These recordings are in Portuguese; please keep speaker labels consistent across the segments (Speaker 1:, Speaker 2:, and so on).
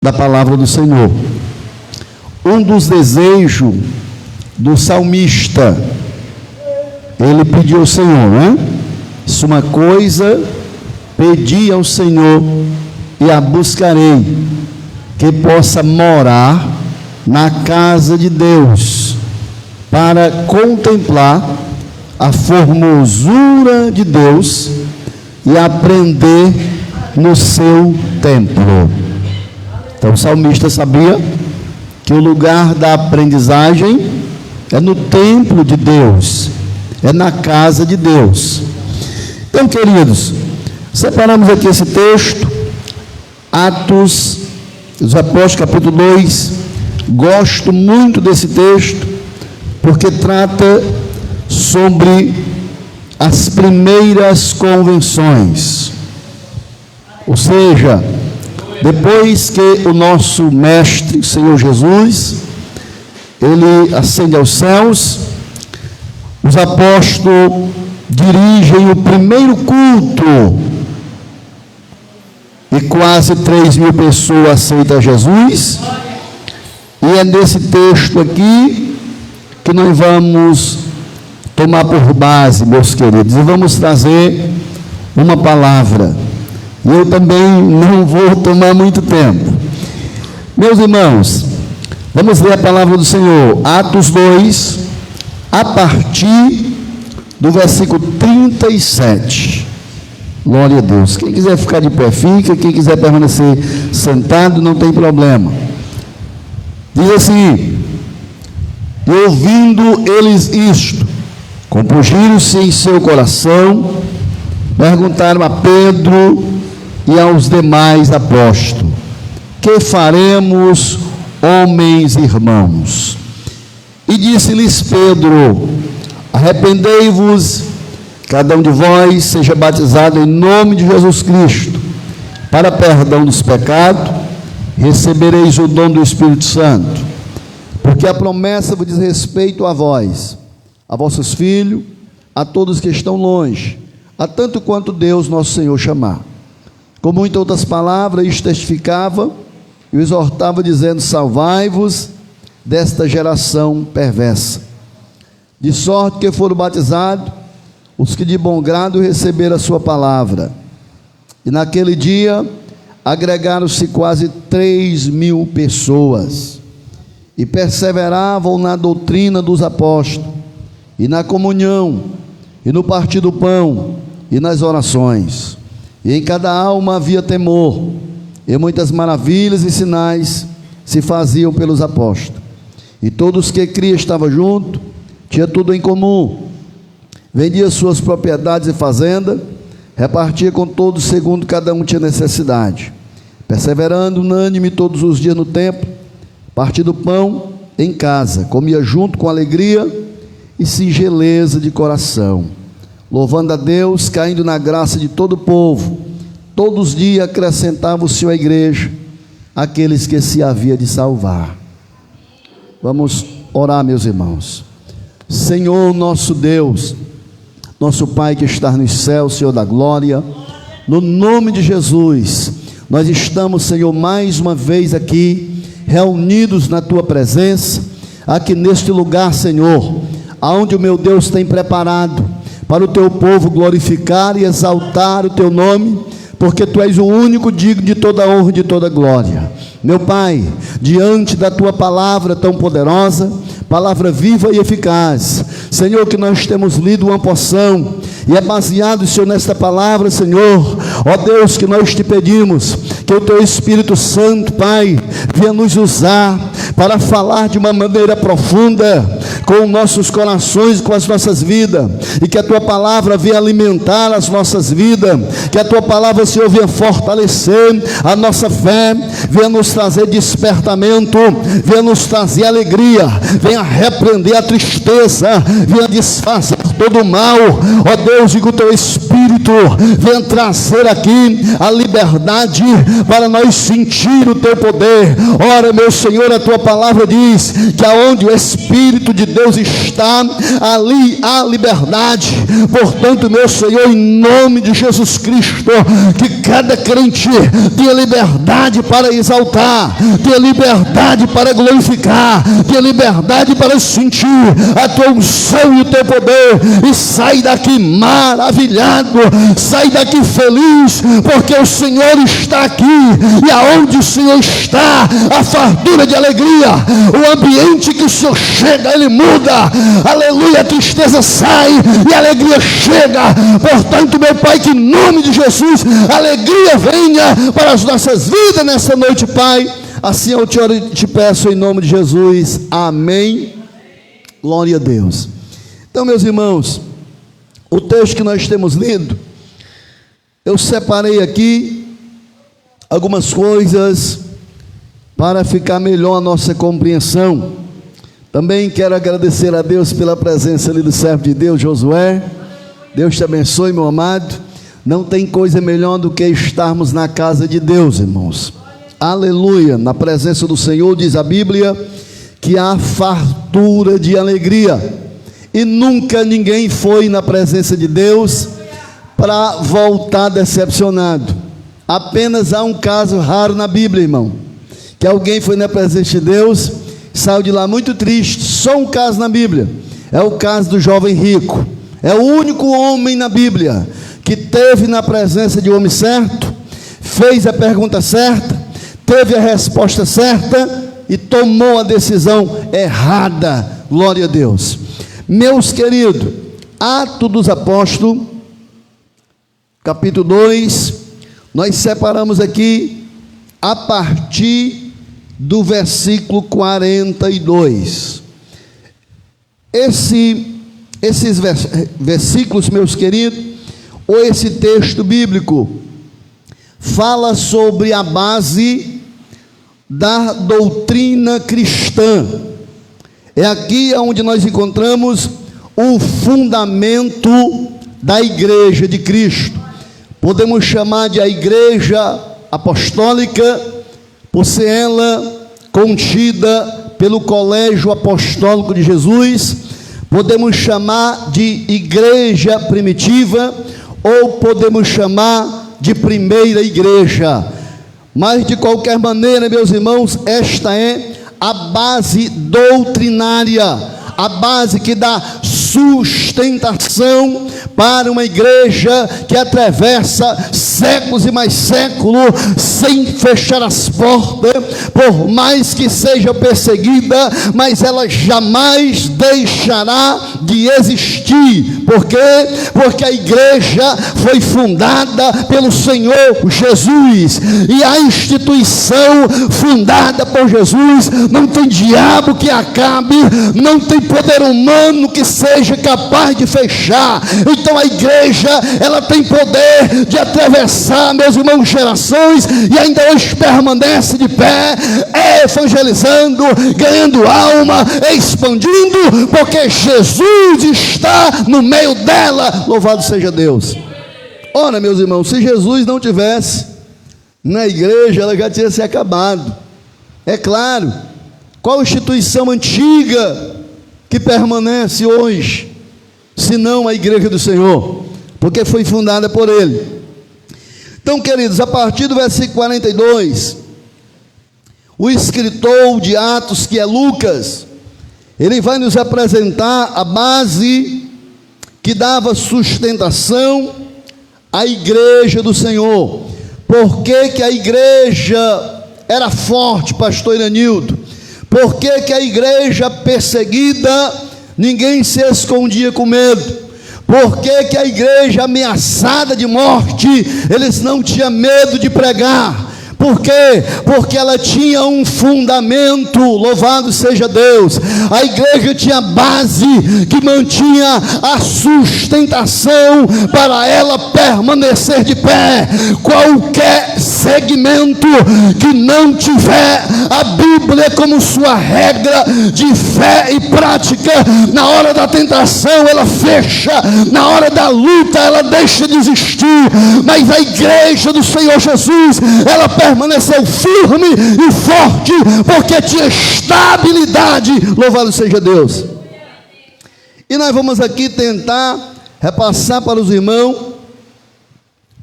Speaker 1: da palavra do Senhor. Um dos desejos do salmista, ele pediu ao Senhor, né? Se uma coisa pedi ao Senhor e a buscarei, que possa morar na casa de Deus, para contemplar a formosura de Deus e aprender no seu templo. Então o salmista sabia que o lugar da aprendizagem é no templo de Deus, é na casa de Deus. Então, queridos, separamos aqui esse texto, Atos dos Apóstolos, capítulo 2. Gosto muito desse texto, porque trata sobre as primeiras convenções. Ou seja, depois que o nosso mestre, Senhor Jesus, ele ascende aos céus, os apóstolos dirigem o primeiro culto e quase 3.000 pessoas aceitam Jesus. E é nesse texto aqui que nós vamos tomar por base, meus queridos, e vamos trazer uma palavra. E eu também não vou tomar muito tempo. Meus irmãos, vamos ler a palavra do Senhor, Atos 2, a partir do versículo 37. Glória a Deus. Quem quiser ficar de pé, fica. Quem quiser permanecer sentado, não tem problema. Diz assim: e ouvindo eles isto, compungiram-se em seu coração, perguntaram a Pedro e aos demais apóstolos: que faremos, homens e irmãos? E disse-lhes Pedro: arrependei-vos, cada um de vós seja batizado em nome de Jesus Cristo, para perdão dos pecados, recebereis o dom do Espírito Santo, porque a promessa vos diz respeito a vós, a vossos filhos, a todos que estão longe, a tanto quanto Deus nosso Senhor chamar. Com muitas outras palavras, isto testificava e o exortava, dizendo: salvai-vos desta geração perversa. De sorte que foram batizados os que de bom grado receberam a sua palavra. E naquele dia agregaram-se quase 3.000 pessoas, e perseveravam na doutrina dos apóstolos, e na comunhão, e no partir do pão, e nas orações. E em cada alma havia temor, e muitas maravilhas e sinais se faziam pelos apóstolos. E todos que criam estavam juntos, tinha tudo em comum, vendia suas propriedades e fazendas, repartia com todos segundo cada um tinha necessidade, perseverando unânime todos os dias no templo, partindo pão em casa, comia junto com alegria e singeleza de coração, louvando a Deus, caindo na graça de todo o povo. Todos os dias acrescentava o Senhor à igreja aqueles que se havia de salvar. Vamos orar, meus irmãos. Senhor nosso Deus, nosso Pai que está nos céus, Senhor da glória, no nome de Jesus, nós estamos, Senhor, mais uma vez aqui, reunidos na Tua presença, aqui neste lugar, Senhor, aonde o meu Deus tem preparado para o Teu povo glorificar e exaltar o Teu nome, porque Tu és o único digno de toda honra e de toda glória. Meu Pai, diante da Tua palavra tão poderosa, palavra viva e eficaz, Senhor, que nós temos lido uma porção, e é baseado, Senhor, nesta palavra, Senhor, ó Deus, que nós te pedimos, que o Teu Espírito Santo, Pai, venha nos usar, para falar de uma maneira profunda, com nossos corações, com as nossas vidas, e que a Tua palavra venha alimentar as nossas vidas, que a Tua palavra, Senhor, venha fortalecer a nossa fé, venha nos trazer despertamento, venha nos trazer alegria, venha repreender a tristeza, venha desfazer todo o mal, ó Deus, e que o Teu Espírito Espírito venha trazer aqui a liberdade para nós sentir o teu poder. Ora, meu Senhor, a tua palavra diz que aonde o Espírito de Deus está, ali há liberdade. Portanto, meu Senhor, em nome de Jesus Cristo, que cada crente tenha liberdade para exaltar, tenha liberdade para glorificar, tenha liberdade para sentir a tua unção e o teu poder, e sai daqui maravilhado, sai daqui feliz, porque o Senhor está aqui, e aonde o Senhor está, a fartura de alegria, o ambiente que o Senhor chega, ele muda, aleluia, a tristeza sai e a alegria chega. Portanto, meu Pai, que em nome de Jesus, a alegria venha para as nossas vidas nessa noite, Pai. Assim eu te oro e te peço em nome de Jesus, amém. Glória a Deus. Então, meus irmãos, o texto que nós temos lido, eu separei aqui algumas coisas para ficar melhor a nossa compreensão. Também quero agradecer a Deus pela presença ali do servo de Deus, Josué. Deus te abençoe, meu amado. Não tem coisa melhor do que estarmos na casa de Deus, irmãos. Aleluia. Na presença do Senhor, diz a Bíblia, que há fartura de alegria. E nunca ninguém foi na presença de Deus para voltar decepcionado. Apenas há um caso raro na Bíblia, irmão, que alguém foi na presença de Deus, saiu de lá muito triste. Só um caso na Bíblia, é o caso do jovem rico. É o único homem na Bíblia que teve na presença de um homem certo, fez a pergunta certa, teve a resposta certa e tomou a decisão errada. Glória a Deus. Meus queridos, Atos dos Apóstolos, capítulo 2, nós separamos aqui a partir do versículo 42. Esses versículos, meus queridos, ou esse texto bíblico, fala sobre a base da doutrina cristã. É aqui onde nós encontramos o fundamento da igreja de Cristo. Podemos chamar de a igreja apostólica, por ser ela contida pelo colégio apostólico de Jesus. Podemos chamar de igreja primitiva, ou podemos chamar de primeira igreja. Mas de qualquer maneira, meus irmãos, esta é a base doutrinária, a base que dá sustentação para uma igreja que atravessa séculos e mais séculos sem fechar as portas, por mais que seja perseguida, mas ela jamais deixará de existir. Por quê? Porque a igreja foi fundada pelo Senhor Jesus, e a instituição fundada por Jesus não tem diabo que acabe, não tem poder humano que seja capaz de fechar. Então a igreja, ela tem poder de atravessar, meus irmãos, gerações, e ainda hoje permanece de pé, evangelizando, ganhando alma, expandindo, porque Jesus está no meio dela. Louvado seja Deus. Ora, meus irmãos, se Jesus não tivesse na igreja, ela já tinha se acabado. É claro. Qual instituição antiga que permanece hoje, senão a igreja do Senhor? Porque foi fundada por Ele. Então, queridos, a partir do versículo 42, o escritor de Atos, que é Lucas, ele vai nos apresentar a base que dava sustentação à igreja do Senhor. Por que a igreja era forte, pastor Iranildo? Por que a igreja perseguida, ninguém se escondia com medo? Por que a igreja ameaçada de morte, eles não tinham medo de pregar? Por quê? Porque ela tinha um fundamento, louvado seja Deus. A igreja tinha base que mantinha a sustentação para ela permanecer de pé. Qualquer segmento que não tiver a Bíblia como sua regra de fé e prática, na hora da tentação ela fecha, na hora da luta ela deixa de existir. Mas a igreja do Senhor Jesus, ela permaneceu firme e forte, porque tinha estabilidade, louvado seja Deus. E nós vamos aqui tentar repassar para os irmãos,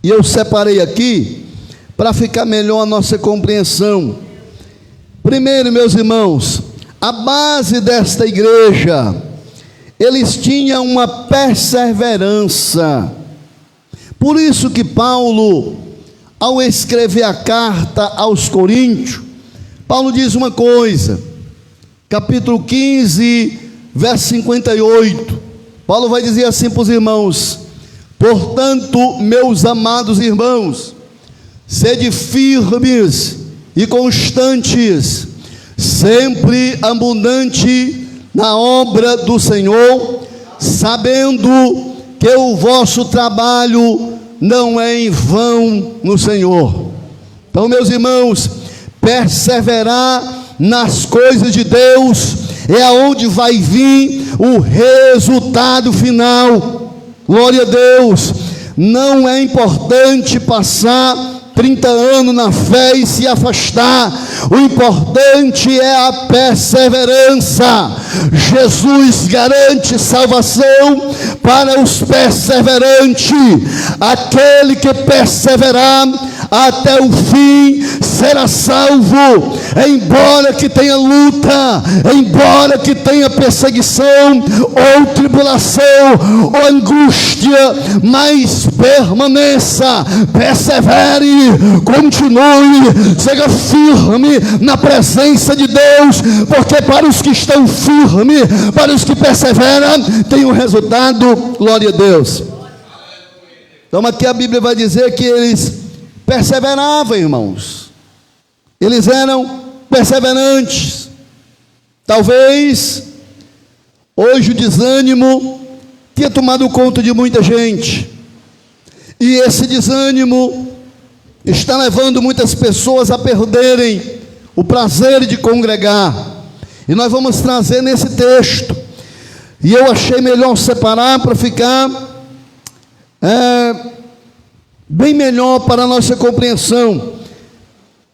Speaker 1: e eu separei aqui para ficar melhor a nossa compreensão. Primeiro, meus irmãos, a base desta igreja, eles tinham uma perseverança. Por isso que Paulo, ao escrever a carta aos Coríntios, Paulo diz uma coisa, capítulo 15, verso 58, Paulo vai dizer assim para os irmãos: portanto, meus amados irmãos, sede firmes e constantes, sempre abundante na obra do Senhor, sabendo que o vosso trabalho não é em vão no Senhor. Então, meus irmãos, perseverar nas coisas de Deus é aonde vai vir o resultado final. Glória a Deus. Não é importante passar 30 anos na fé e se afastar. O importante é a perseverança. Jesus garante salvação para os perseverantes. Aquele que perseverar até o fim será salvo, embora que tenha luta, embora que tenha perseguição, ou tribulação, ou angústia, mas permaneça, persevere, continue, seja firme na presença de Deus, porque para os que estão firmes, para os que perseveram, tem um resultado. Glória a Deus. Então aqui a Bíblia vai dizer que eles perseveravam, irmãos. Eles eram perseverantes. Talvez hoje o desânimo tenha tomado conta de muita gente, e esse desânimo está levando muitas pessoas a perderem o prazer de congregar. E nós vamos trazer nesse texto, e eu achei melhor separar para ficar bem melhor para a nossa compreensão.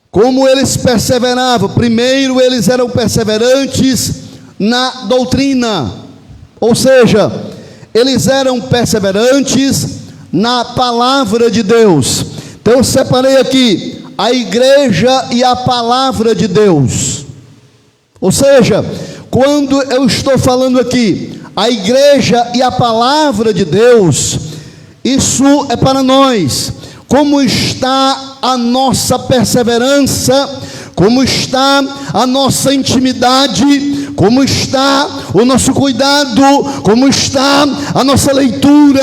Speaker 1: Como eles perseveravam. Primeiro, eles eram perseverantes na doutrina, ou seja, eles eram perseverantes na palavra de Deus. Então eu separei aqui a igreja e a palavra de Deus. Ou seja, quando eu estou falando aqui a igreja e a palavra de Deus, isso é para nós. Como está a nossa perseverança, como está a nossa intimidade, como está o nosso cuidado, como está a nossa leitura,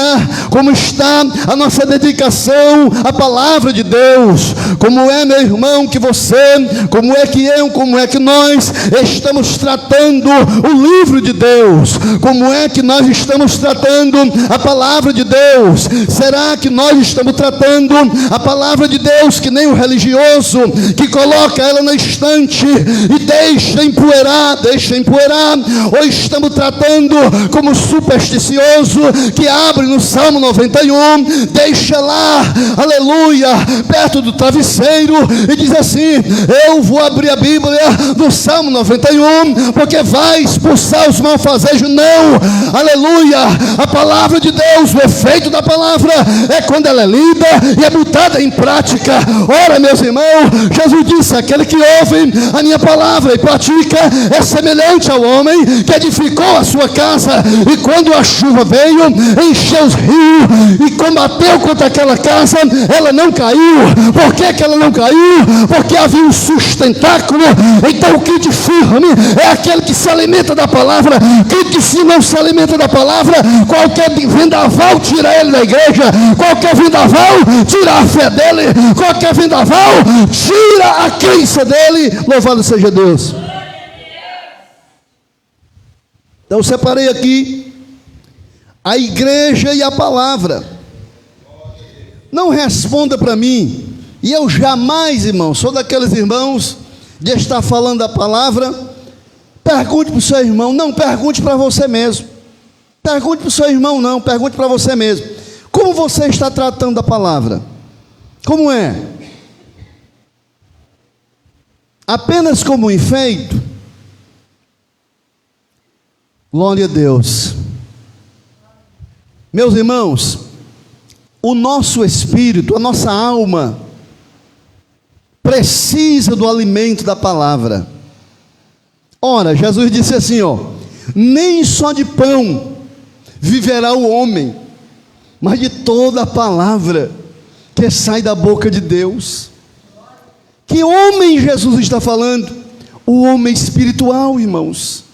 Speaker 1: como está a nossa dedicação à palavra de Deus. Como é, meu irmão, que você, como é que eu, como é que nós estamos tratando o livro de Deus? Como é que nós estamos tratando a palavra de Deus? Será que nós estamos tratando a palavra de Deus que nem o religioso, que coloca ela na estante e deixa empoeirar, ou estamos tratando como supersticioso, que abre no Salmo 91, deixa lá, aleluia, perto do travesseiro e diz assim: eu vou abrir a Bíblia no Salmo 91, porque vai expulsar os malfazejos? Não, aleluia. A palavra de Deus, o efeito da palavra é quando ela é lida e é botada em prática. Ora, meus irmãos, Jesus disse: aquele que ouve a minha palavra e pratica é semelhante ao homem que edificou a sua casa, e quando a chuva veio, encheu os rios, e combateu contra aquela casa, ela não caiu. Por que ela não caiu? Porque havia um sustentáculo. Então o crente firme é aquele que se alimenta da palavra. Crente que se não se alimenta da palavra, qualquer vendaval tira ele da igreja, qualquer vendaval tira a fé dele, qualquer vendaval tira a crença dele. Louvado seja Deus. Então eu separei aqui a igreja e a palavra. Não responda para mim, e eu jamais, irmão, sou daqueles irmãos de estar falando a palavra. Pergunte para o seu irmão, não pergunte para você mesmo. Pergunte para o seu irmão, não, pergunte para você mesmo. Como você está tratando a palavra? Como é? Apenas como um enfeite? Glória a Deus. Meus irmãos, o nosso espírito, a nossa alma, precisa do alimento da palavra. Ora, Jesus disse assim, nem só de pão viverá o homem, mas de toda a palavra que sai da boca de Deus. Que homem Jesus está falando? O homem espiritual, irmãos.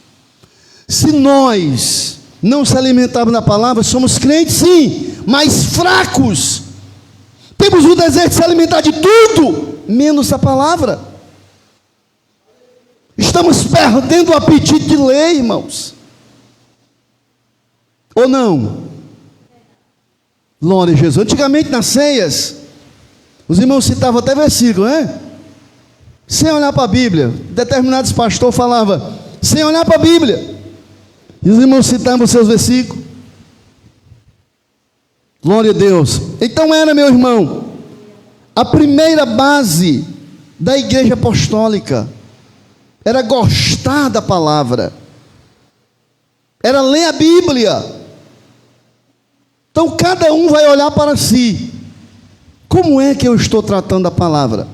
Speaker 1: Se nós não se alimentarmos da palavra, somos crentes sim, mas fracos. Temos o desejo de se alimentar de tudo, menos a palavra. Estamos perdendo o apetite de ler, irmãos. Ou não? Glória a Jesus. Antigamente nas ceias, os irmãos citavam até versículo, né? Sem olhar para a Bíblia. Determinados pastores falavam, sem olhar para a Bíblia. E os irmãos citavam os seus versículos. Glória a Deus. Então era, meu irmão, a primeira base da igreja apostólica era gostar da palavra, era ler a Bíblia. Então cada um vai olhar para si. Como é que eu estou tratando a palavra?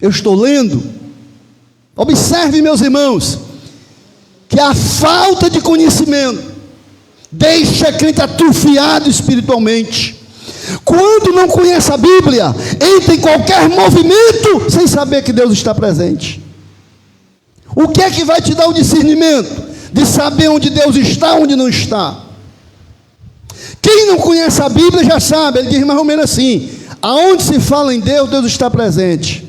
Speaker 1: Eu estou lendo? Observe, meus irmãos, que a falta de conhecimento deixa a crente atrofiado espiritualmente. Quando não conhece a Bíblia, entra em qualquer movimento sem saber que Deus está presente. O que é que vai te dar o discernimento de saber onde Deus está, onde não está? Quem não conhece a Bíblia já sabe, ele diz mais ou menos assim: aonde se fala em Deus, Deus está presente.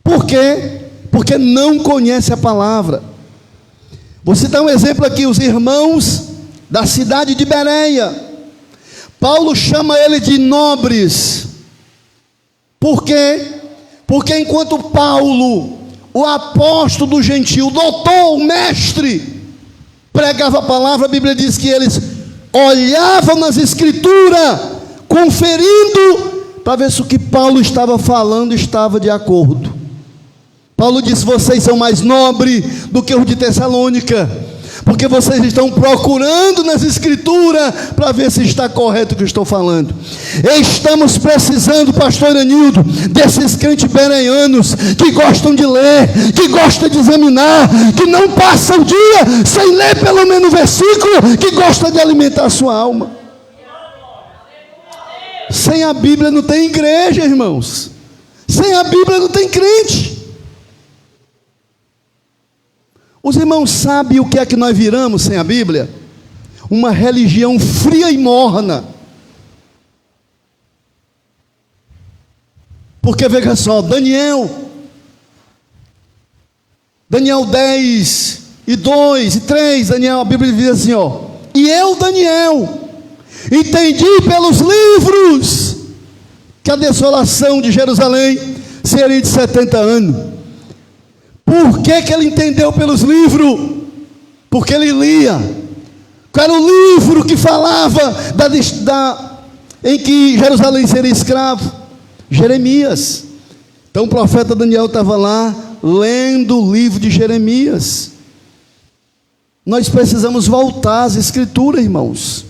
Speaker 1: Por quê? Porque não conhece a palavra. Vou citar um exemplo aqui, os irmãos da cidade de Bereia. Paulo chama ele de nobres. Por quê? Porque enquanto Paulo, o apóstolo do gentil, o doutor, o mestre, pregava a palavra, a Bíblia diz que eles olhavam nas escrituras, conferindo, para ver se o que Paulo estava falando estava de acordo. Paulo disse: vocês são mais nobres do que os de Tessalônica, porque vocês estão procurando nas escrituras para ver se está correto o que eu estou falando. Estamos precisando, pastor Anildo, desses crentes bereanos que gostam de ler, que gostam de examinar, que não passam o dia sem ler pelo menos um versículo, que gosta de alimentar a sua alma. Sem a Bíblia não tem igreja, irmãos. Sem a Bíblia não tem crente. Os irmãos sabem o que é que nós viramos sem a Bíblia? Uma religião fria e morna. Porque veja só, Daniel 10, e 2, e 3, Daniel, a Bíblia diz assim, e eu, Daniel, entendi pelos livros que a desolação de Jerusalém seria de 70 anos. Por que ele entendeu pelos livros? Porque ele lia. Qual era o livro que falava em que Jerusalém seria escravo? Jeremias. Então o profeta Daniel estava lá lendo o livro de Jeremias. Nós precisamos voltar às escrituras, irmãos.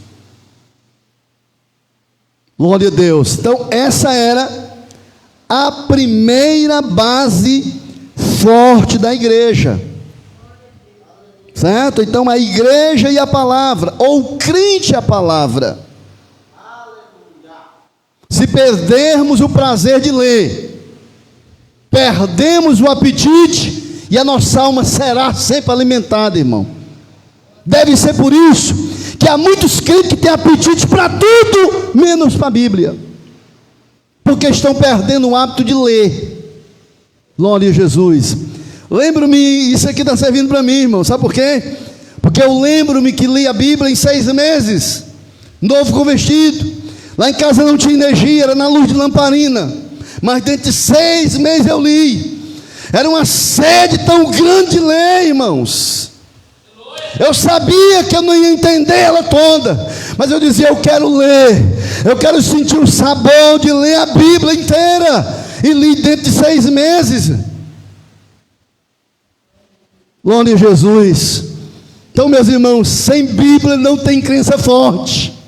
Speaker 1: Glória a Deus. Então essa era a primeira base forte da igreja. certo? Então a igreja e a palavra, ou o crente e a palavra. Se perdermos o prazer de ler, perdemos o apetite e a nossa alma será sempre alimentada, irmão. Deve ser por isso que há muitos crentes que têm apetite para tudo, menos para a Bíblia, porque estão perdendo o hábito de ler. Glória a Jesus. Lembro-me, isso aqui está servindo para mim, irmão, sabe por quê? Porque eu lembro-me que li a Bíblia em 6 meses, novo convertido. Lá em casa não tinha energia, era na luz de lamparina, mas dentro de 6 meses eu li. Era uma sede tão grande de ler, irmãos. Eu sabia que eu não ia entender ela toda, mas eu dizia, eu quero ler, eu quero sentir o sabor de ler a Bíblia inteira, e li dentro de 6 meses. Glória a Jesus. Então, meus irmãos, sem Bíblia não tem crença forte.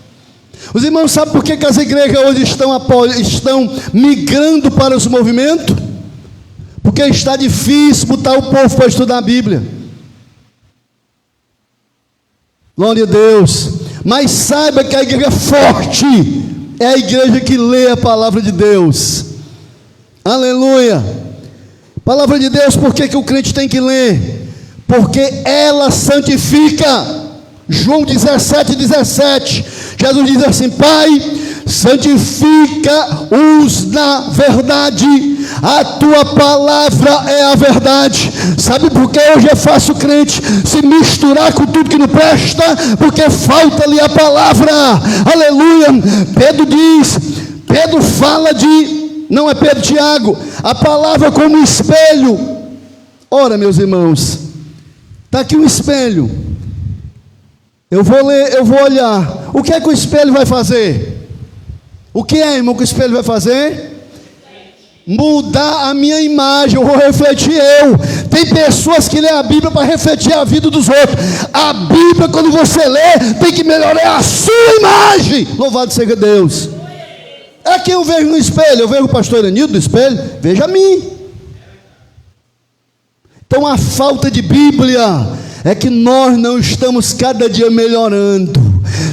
Speaker 1: Os irmãos sabem por que as igrejas hoje estão migrando para os movimentos? Porque está difícil botar o povo para estudar a Bíblia. Glória a Deus. Mas saiba que a igreja forte é a igreja que lê a palavra de Deus. Aleluia. Palavra de Deus, por que o crente tem que ler? Porque ela santifica. João 17:17, Jesus diz assim: Pai, santifica-os na verdade, a tua palavra é a verdade. Sabe por que hoje é fácil o crente se misturar com tudo que não presta? Porque falta-lhe a palavra. Aleluia. Pedro fala de, não é Pedro, Tiago, a palavra como um espelho. Ora, meus irmãos, está aqui um espelho. Eu vou ler, eu vou olhar. O que é que o espelho vai fazer? O que é, irmão, que o espelho vai fazer? Mudar a minha imagem, eu vou refletir eu. Tem pessoas que lêem a Bíblia para refletir a vida dos outros. A Bíblia, quando você lê, tem que melhorar a sua imagem. Louvado seja Deus. É quem eu vejo no espelho. Eu vejo o pastor Iranildo no espelho, veja a mim. Então a falta de Bíblia é que nós não estamos cada dia melhorando.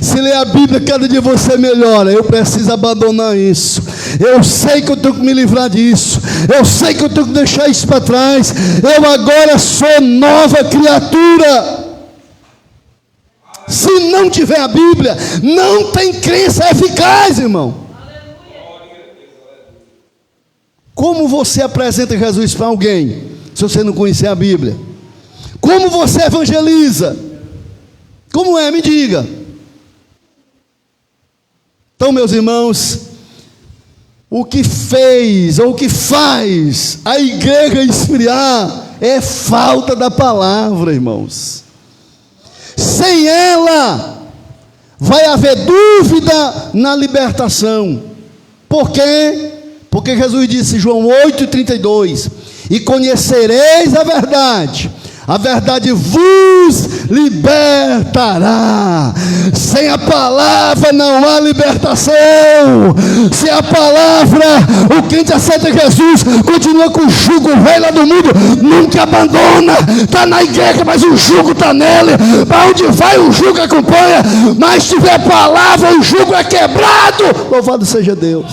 Speaker 1: Se ler a Bíblia, cada dia você melhora. Eu preciso abandonar isso. Eu sei que eu tenho que me livrar disso. Eu sei que eu tenho que deixar isso para trás. Eu agora sou nova criatura. Se não tiver a Bíblia, não tem crença eficaz, irmão. Como você apresenta Jesus para alguém, se você não conhecer a Bíblia? Como você evangeliza? Como é? Me diga. Então, meus irmãos, o que fez, ou o que faz a igreja esfriar é falta da palavra, irmãos. Sem ela, vai haver dúvida na libertação. Por quê? Porque Jesus disse, João 8:32, e conhecereis a verdade vos libertará. Sem a palavra não há libertação. Sem a palavra, o crente aceita Jesus, continua com o jugo velho lá do mundo, nunca abandona. Está na igreja, mas o jugo está nele. Para onde vai, o jugo acompanha. Mas se tiver palavra, o jugo é quebrado. Louvado seja Deus.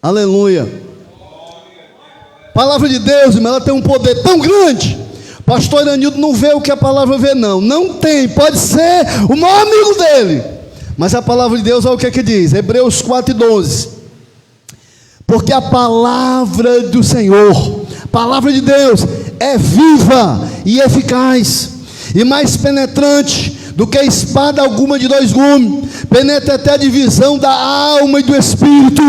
Speaker 1: Aleluia. A palavra de Deus, irmão, ela tem um poder tão grande. Pastor Iranildo não vê o que a palavra vê, não tem. Pode ser o maior amigo dele, mas a palavra de Deus, olha o que é que diz, Hebreus 4:12, porque a palavra do Senhor, a palavra de Deus é viva e eficaz, e mais penetrante do que espada alguma de 2 gumes, penetra até a divisão da alma e do espírito,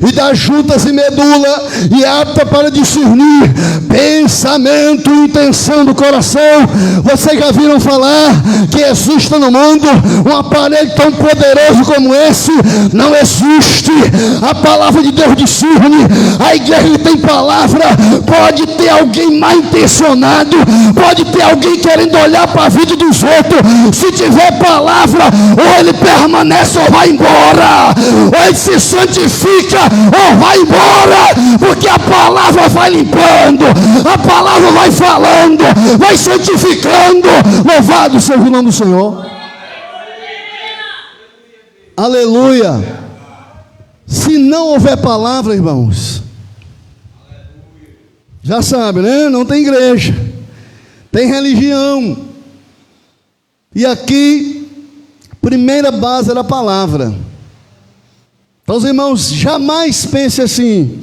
Speaker 1: e das juntas e medula, e é apta para discernir pensamento e intenção do coração. Vocês já viram falar que Jesus está no mundo? Um aparelho tão poderoso como esse não existe. A palavra de Deus discerne a A igreja tem palavra. Pode ter alguém mal intencionado, pode ter alguém querendo olhar para a vida dos outros. Se tiver palavra, ou ele permanece ou vai embora, ou ele se santifica ou vai embora, porque a palavra vai limpando, a palavra vai falando, vai santificando. Louvado seja o nome do Senhor. Aleluia. Se não houver palavra, irmãos, já sabe, né? Não tem igreja, tem religião. E aqui, primeira base era a palavra. Então, os irmãos, jamais pense assim: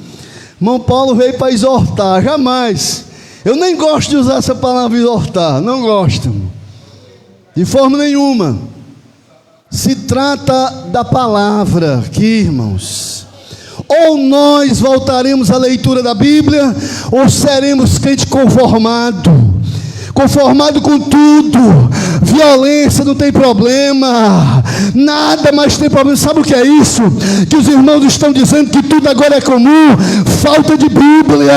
Speaker 1: irmão Paulo veio para exortar. Jamais. Eu nem gosto de usar essa palavra exortar, não gosto, de forma nenhuma. Se trata da palavra aqui, irmãos. Ou nós voltaremos à leitura da Bíblia, ou seremos crente conformado com tudo. Violência não tem problema, nada mais tem problema. Sabe o que é isso? Que os irmãos estão dizendo que tudo agora é comum. Falta de Bíblia.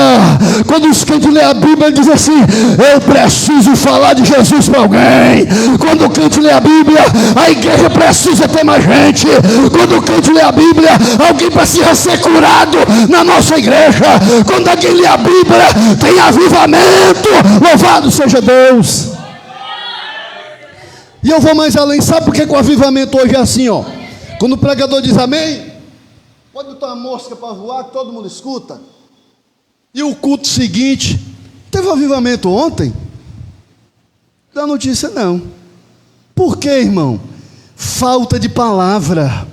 Speaker 1: Quando os crentes lê a Bíblia, ele diz assim: eu preciso falar de Jesus para alguém. Quando o crente lê a Bíblia, a igreja precisa ter mais gente. Quando o crente lê a Bíblia, alguém precisa ser curado na nossa igreja. Quando alguém lê a Bíblia, tem avivamento. Louvado seja Deus. E eu vou mais além. Sabe por que o avivamento hoje é assim, ó? Quando o pregador diz amém, pode botar uma mosca para voar, que todo mundo escuta. E o culto seguinte, teve um avivamento ontem? Dá notícia não. Por quê, irmão? Falta de palavra.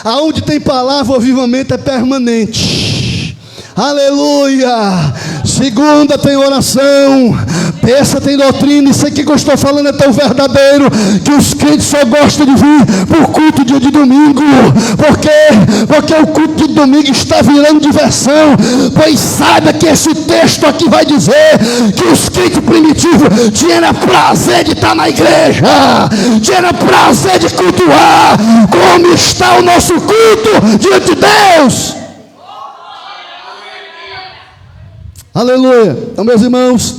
Speaker 1: Aonde tem palavra, o avivamento é permanente. Aleluia. Segunda tem oração, terça tem doutrina. Isso aqui que eu estou falando é tão verdadeiro que os crentes só gostam de vir por culto dia de domingo. Por quê? Porque o culto de domingo está virando diversão. Pois saiba que esse texto aqui vai dizer que os crentes primitivos tinham prazer de estar na igreja, tinham prazer de cultuar. Como está o nosso culto diante de Deus? Aleluia. Então, meus irmãos,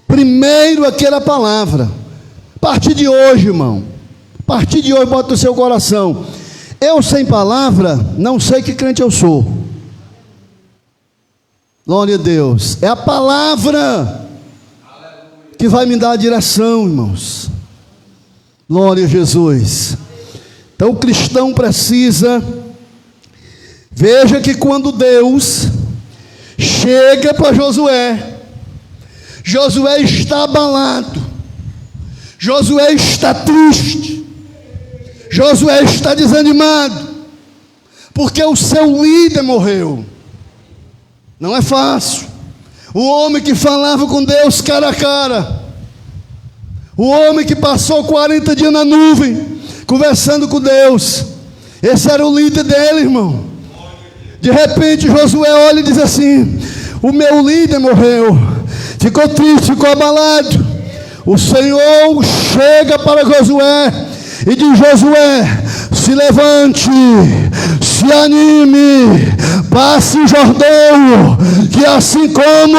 Speaker 1: primeiro aqui era a palavra. A partir de hoje, irmão, a partir de hoje, bota no seu coração: eu sem palavra, não sei que crente eu sou. Glória a Deus. É a palavra que vai me dar a direção, irmãos. Glória a Jesus. Então o cristão precisa. Veja que quando Deus chega para Josué, Josué está abalado, Josué está triste, Josué está desanimado, porque o seu líder morreu. Não é fácil. O homem que falava com Deus cara a cara, o homem que passou 40 dias na nuvem conversando com Deus, esse era o líder dele, irmão. De repente Josué olha e diz assim: o meu líder morreu. Ficou triste, ficou abalado. O Senhor chega para Josué e diz: Josué, se levante, se anime, passe o Jordão, que assim como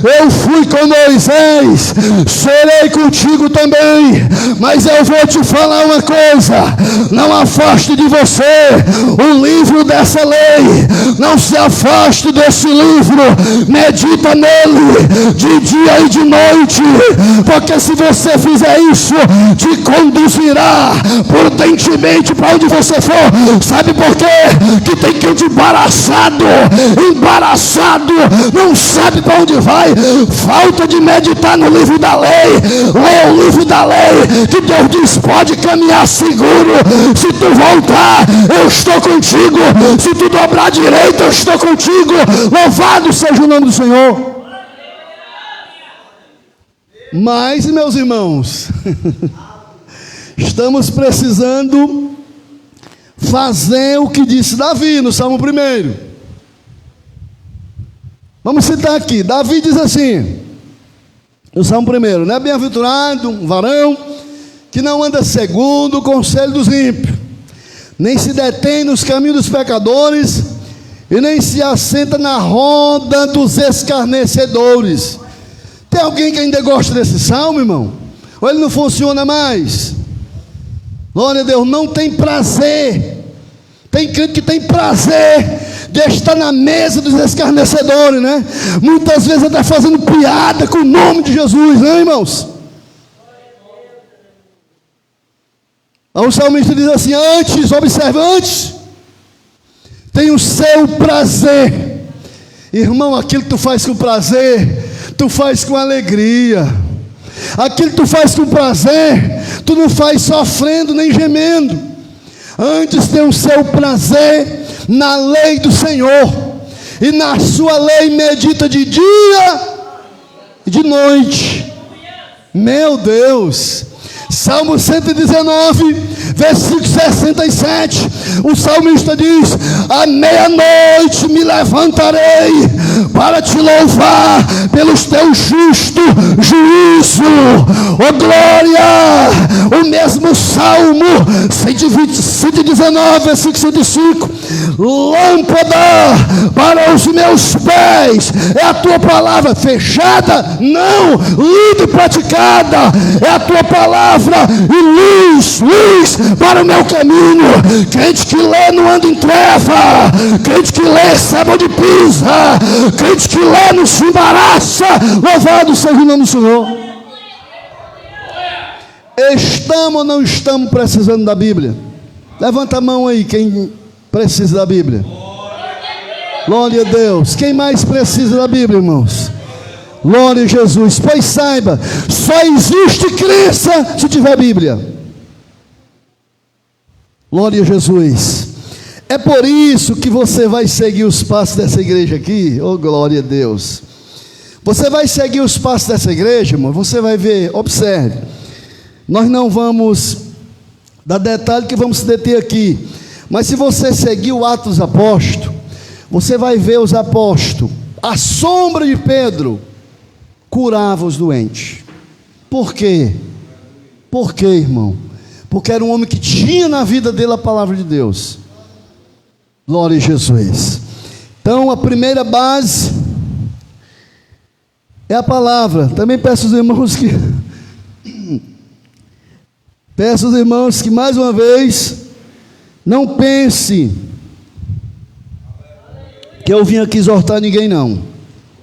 Speaker 1: eu fui com Moisés, serei contigo também. Mas eu vou te falar uma coisa: não afaste de você o livro dessa lei, não se afaste desse livro, medita nele de dia e de noite, porque se você fizer isso, te conduzirá prudentemente para onde você for. Sabe por quê? Que tem crente embaraçado, não sabe para onde vai, falta de meditar no livro da lei. Lê o livro da lei, que Deus diz: pode caminhar seguro. Se tu voltar, eu estou contigo. Se tu dobrar à direita, eu estou contigo. Louvado seja o nome do Senhor. Mas, meus irmãos, estamos precisando fazer o que disse Davi no Salmo 1. Vamos citar aqui. Davi diz assim, no Salmo 1, né? Bem-aventurado um varão que não anda segundo o conselho dos ímpios, nem se detém nos caminhos dos pecadores, e nem se assenta na roda dos escarnecedores. Tem alguém que ainda gosta desse salmo, irmão? Ou ele não funciona mais? Glória a Deus, não tem prazer. Tem crente que tem prazer de estar na mesa dos escarnecedores, né? Muitas vezes até fazendo piada com o nome de Jesus, né, irmãos? O salmista diz assim: antes, observe, antes tem o seu prazer. Irmão, aquilo que tu faz com prazer, tu faz com alegria. Aquilo que tu faz com prazer, tu não faz sofrendo nem gemendo. Antes tem o seu prazer na lei do Senhor, e na sua lei medita de dia e de noite. Meu Deus. Salmo 119, versículo 67, o salmista diz: à meia-noite me levantarei para te louvar pelos teus justos juízos. Oh glória! O mesmo Salmo 119, versículo 105: lâmpada para os meus pés é a tua palavra, fechada? Não, lida e praticada é a tua palavra, e luz para o meu caminho. Crente que lê não anda em treva, crente que lê sabe onde pisa, crente que lê não se embaraça. Louvado seja o nome do Senhor. Estamos ou não estamos precisando da Bíblia? Levanta a mão aí quem precisa da Bíblia. Glória a Deus. Quem mais precisa da Bíblia, irmãos? Glória a Jesus. Pois saiba, só existe crença se tiver Bíblia. Glória a Jesus. É por isso que você vai seguir os passos dessa igreja aqui. Oh, glória a Deus. Você vai seguir os passos dessa igreja, irmão. Você vai ver, observe. Nós não vamos dar detalhe que vamos se deter aqui. Mas se você seguir o Atos dos Apóstolos, você vai ver os apóstolos, à sombra de Pedro, curava os doentes. Por quê? Por quê, irmão? Porque era um homem que tinha na vida dele a palavra de Deus. Glória a Jesus. Então a primeira base é a palavra. Também peço aos irmãos que mais uma vez não pense que eu vim aqui exortar ninguém, não,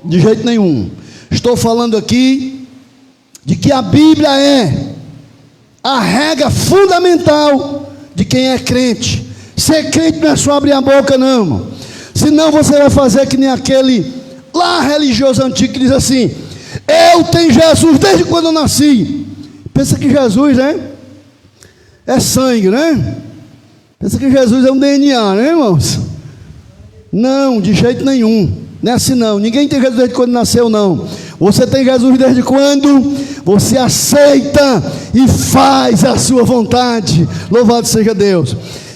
Speaker 1: de jeito nenhum. Estou falando aqui de que a Bíblia é a regra fundamental de quem é crente. Ser crente não é só abrir a boca, não, irmão. Senão você vai fazer que nem aquele lá religioso antigo que diz assim: eu tenho Jesus desde quando eu nasci. Pensa que Jesus, né, é sangue, né? Pensa que Jesus é um DNA, né, irmãos? Não, de jeito nenhum. Não é assim não. Ninguém tem Jesus desde quando nasceu, não. Você tem Jesus desde quando você aceita e faz a sua vontade. Louvado seja Deus.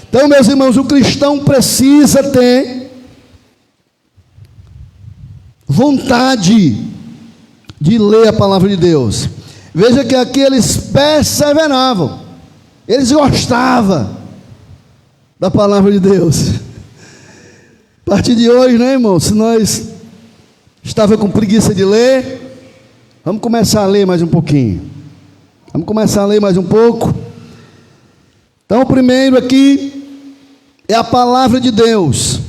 Speaker 1: Então, meus irmãos, o cristão precisa ter vontade de ler a palavra de Deus. Veja que aqui eles perseveravam, eles gostavam da palavra de Deus. A partir de hoje, né, irmão, se nós estava com preguiça de ler, vamos começar a ler mais um pouquinho. Vamos começar a ler mais um pouco. Então, o primeiro aqui é a palavra de Deus.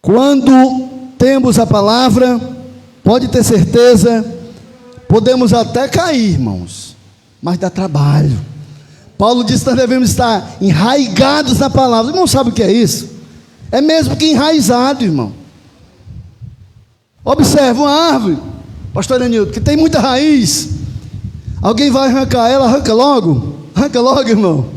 Speaker 1: Quando temos a palavra, pode ter certeza, podemos até cair, irmãos, mas dá trabalho. Paulo disse que nós devemos estar enraizados na palavra. Irmão, sabe o que é isso? É mesmo que enraizado, irmão. Observe uma árvore, pastor Enildo, que tem muita raiz. Alguém vai arrancar ela, arranca logo, irmão.